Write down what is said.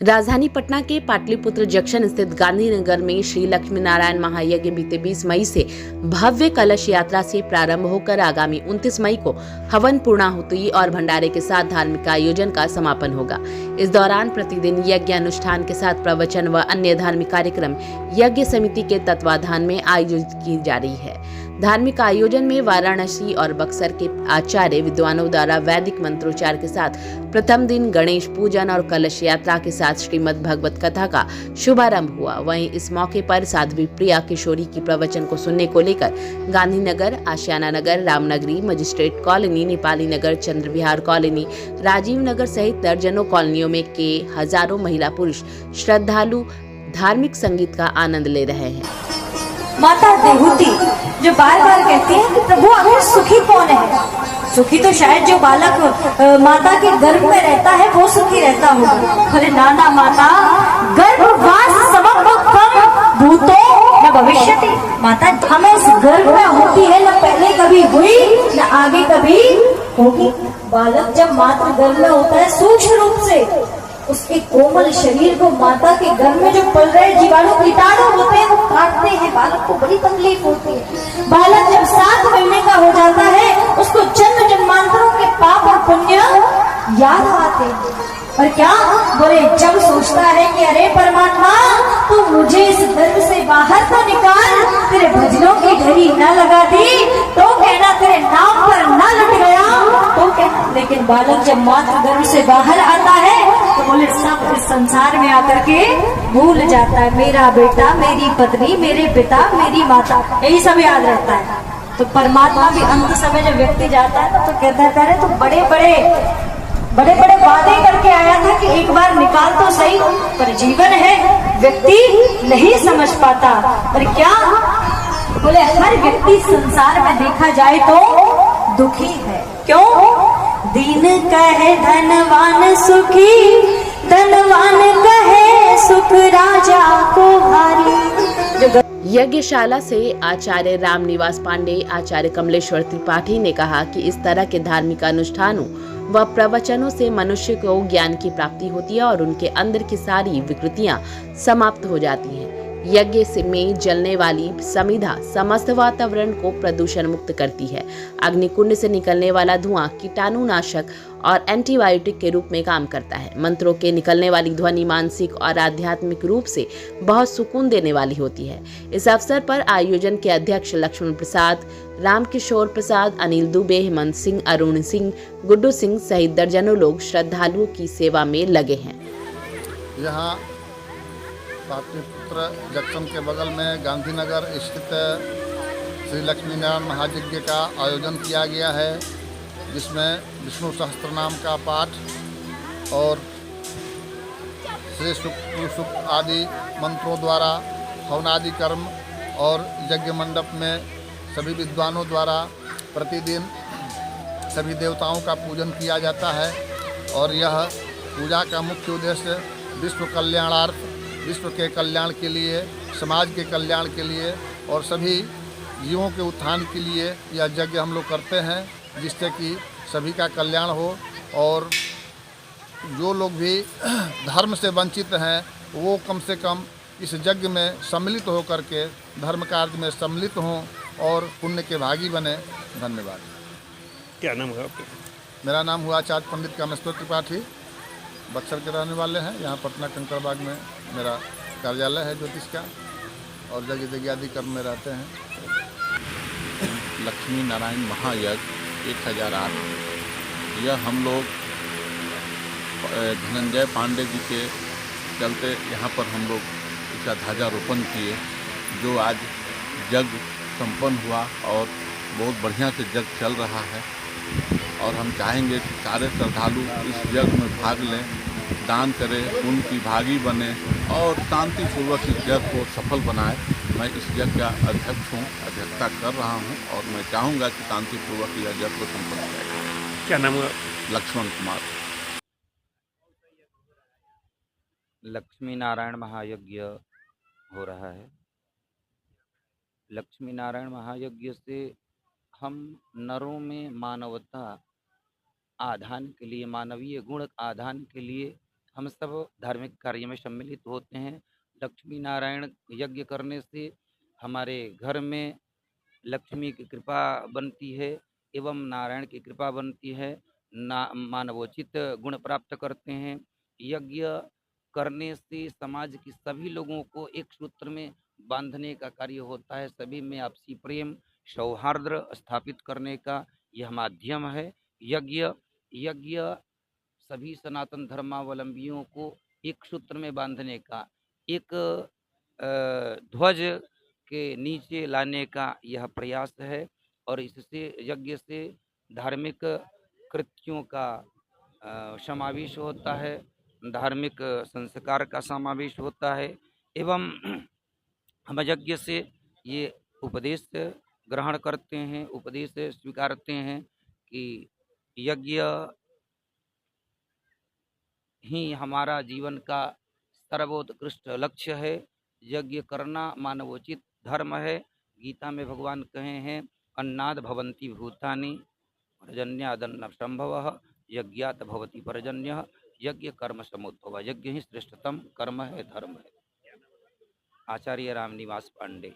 राजधानी पटना के पाटलिपुत्र जंक्शन स्थित गांधीनगर में श्री लक्ष्मी नारायण महायज्ञ बीते 20 मई से भव्य कलश यात्रा से प्रारंभ होकर आगामी 29 मई को हवन पूर्णाहुति और भंडारे के साथ धार्मिक आयोजन का समापन होगा। इस दौरान प्रतिदिन यज्ञ अनुष्ठान के साथ प्रवचन व अन्य धार्मिक कार्यक्रम यज्ञ समिति के तत्वाधान में आयोजित की जा रही है। धार्मिक आयोजन में वाराणसी और बक्सर के आचार्य विद्वानों द्वारा वैदिक मंत्रोच्चार के साथ प्रथम दिन गणेश पूजन और कलश यात्रा के साथ श्रीमद् भगवत कथा का शुभारंभ हुआ। वहीं इस मौके पर साध्वी प्रिया किशोरी की प्रवचन को सुनने को लेकर गांधीनगर, आशियाना नगर, रामनगरी, मजिस्ट्रेट कॉलोनी, नेपाली नगर, चंद्र विहार कॉलोनी, राजीव नगर सहित दर्जनों कॉलोनियों में के हजारों महिला पुरुष श्रद्धालु धार्मिक संगीत का आनंद ले रहे हैं। माता देहूती जो बार बार कहती है कि प्रभु आखिर सुखी कौन है? सुखी तो शायद जो बालक माता के गर्भ में रहता है वो सुखी रहता होगा। अरे नाना माता, गर्भवास समम भूतो न भविष्यति। माता हमें इस गर्भ में होती है, न पहले कभी हुई न आगे कभी होगी। बालक जब मातृ गर्भ में होता है सूक्ष्म रूप से उसके कोमल शरीर को माता के गर्भ में जो पल रहे जीवाणु कीटाणु होते हैं वो काटते हैं। बालक को बड़ी तकलीफ होती है। बालक जब 7 महीने का हो जाता है उसको जन्म जन्मांतरों के पाप और पुण्य याद आते हैं। और क्या बोले, जब सोचता है कि अरे परमात्मा तू मुझे इस गर्भ से बाहर तो निकाल, तेरे भजनों की घड़ी न लगा दी तो कहना, तेरे नाम पर न लट गया तो कहना। लेकिन बालक जब मातृ गर्भ से बाहर आता है तो बोले सब इस संसार में आकर के भूल जाता है। मेरा बेटा, मेरी पत्नी, मेरे पिता, मेरी माता, यही सब याद रहता है। तो परमात्मा भी अंत समय जब व्यक्ति जाता है ना तो कहता है अरे तो बड़े बड़े वादे करके आया था कि एक बार निकाल तो सही, पर जीवन है व्यक्ति नहीं समझ पाता। और क्या बोले, हर व्यक्ति संसार में देखा जाए तो दुखी है। क्यों? दीन कहे धनवान सुखी, धनवान कहे सुख राजा को भारी। यज्ञशाला से आचार्य रामनिवास पांडे, आचार्य कमलेश्वर त्रिपाठी ने कहा कि इस तरह के धार्मिक अनुष्ठानों व प्रवचनों से मनुष्य को ज्ञान की प्राप्ति होती है और उनके अंदर की सारी विकृतियां समाप्त हो जाती हैं। यज्ञ में जलने वाली समिधा समस्त वातावरण को प्रदूषण मुक्त करती है। अग्निकुंड से निकलने वाला धुआं कीटाणुनाशक और एंटीबायोटिक के रूप में काम करता है। मंत्रों के निकलने वाली ध्वनि मानसिक और आध्यात्मिक रूप से बहुत सुकून देने वाली होती है। इस अवसर पर आयोजन के अध्यक्ष लक्ष्मण प्रसाद, रामकिशोर प्रसाद, अनिल दुबे, हेमंत सिंह, अरुण सिंह, गुड्डू सिंह सहित दर्जनों लोग श्रद्धालुओं की सेवा में लगे हैं। यहाँ पाटलिपुत्र जंक्शन के बगल में गांधीनगर स्थित श्री लक्ष्मी नारायण महायज्ञ का आयोजन किया गया है, जिसमें विष्णु सहस्त्रनाम का पाठ और श्री सूक्त आदि मंत्रों द्वारा हवनादि कर्म और यज्ञ मंडप में सभी विद्वानों द्वारा प्रतिदिन सभी देवताओं का पूजन किया जाता है। और यह पूजा का मुख्य उद्देश्य विश्व कल्याणार्थ, विश्व के कल्याण के लिए, समाज के कल्याण के लिए और सभी जीवों के उत्थान के लिए यह यज्ञ हम लोग करते हैं, जिससे कि सभी का कल्याण हो। और जो लोग भी धर्म से वंचित हैं वो कम से कम इस यज्ञ में सम्मिलित होकर के धर्म कार्य में सम्मिलित हों और पुण्य के भागी बने। धन्यवाद। क्या नाम है आपका? मेरा नाम हुआ आचार्य पंडित कामेश्वर त्रिपाठी, बक्सर के रहने वाले हैं। यहाँ पटना कंकड़बाग में मेरा कार्यालय है ज्योतिष का, और यज्ञ आदि कर्म में रहते हैं। लक्ष्मी नारायण महायज्ञ 1008, यह हम लोग धनंजय पांडे जी के चलते यहाँ पर हम लोग इसका ध्वजारोपण किए, जो आज यज्ञ संपन्न हुआ और बहुत बढ़िया से यज्ञ चल रहा है। और हम चाहेंगे कि सारे श्रद्धालु इस यज्ञ में भाग लें, दान करें, उनकी भागी बने और शांतिपूर्वक इस यज्ञ को सफल बनाए। मैं इस यज्ञ का अध्यक्ष हूँ, अध्यक्षता कर रहा हूँ और मैं चाहूँगा कि शांतिपूर्वक यह यज्ञ को संपन्न करें। क्या नाम है? लक्ष्मण कुमार। लक्ष्मी नारायण महायज्ञ हो रहा है। लक्ष्मी नारायण महायज्ञ से हम नरों में मानवता आधान के लिए, मानवीय गुण आधान के लिए हम सब धार्मिक कार्य में सम्मिलित होते हैं। लक्ष्मी नारायण यज्ञ करने से हमारे घर में लक्ष्मी की कृपा बनती है एवं नारायण की कृपा बनती है। मानवोचित गुण प्राप्त करते हैं। यज्ञ करने से समाज के सभी लोगों को एक सूत्र में बांधने का कार्य होता है। सभी में आपसी प्रेम सौहार्द स्थापित करने का यह माध्यम है। यज्ञ यज्ञ सभी सनातन धर्मावलंबियों को एक सूत्र में बांधने का, एक ध्वज के नीचे लाने का यह प्रयास है। और इससे यज्ञ से धार्मिक कृत्यों का समावेश होता है, धार्मिक संस्कार का समावेश होता है। एवं हम यज्ञ से ये उपदेश ग्रहण करते हैं, उपदेश स्वीकारते हैं कि यज्ञ ही हमारा जीवन का सर्वोत्कृष्ट लक्ष्य है। यज्ञ करना मानवोचित धर्म है। गीता में भगवान कहे हैं, अन्नाद भवन्ति भूतानि पर्जन्यादन्न संभव यज्ञात भवति पर्जन्य। यज्ञ कर्म समुद्भव, यज्ञ ही श्रेष्ठतम कर्म है, धर्म है। आचार्य रामनिवास पांडे।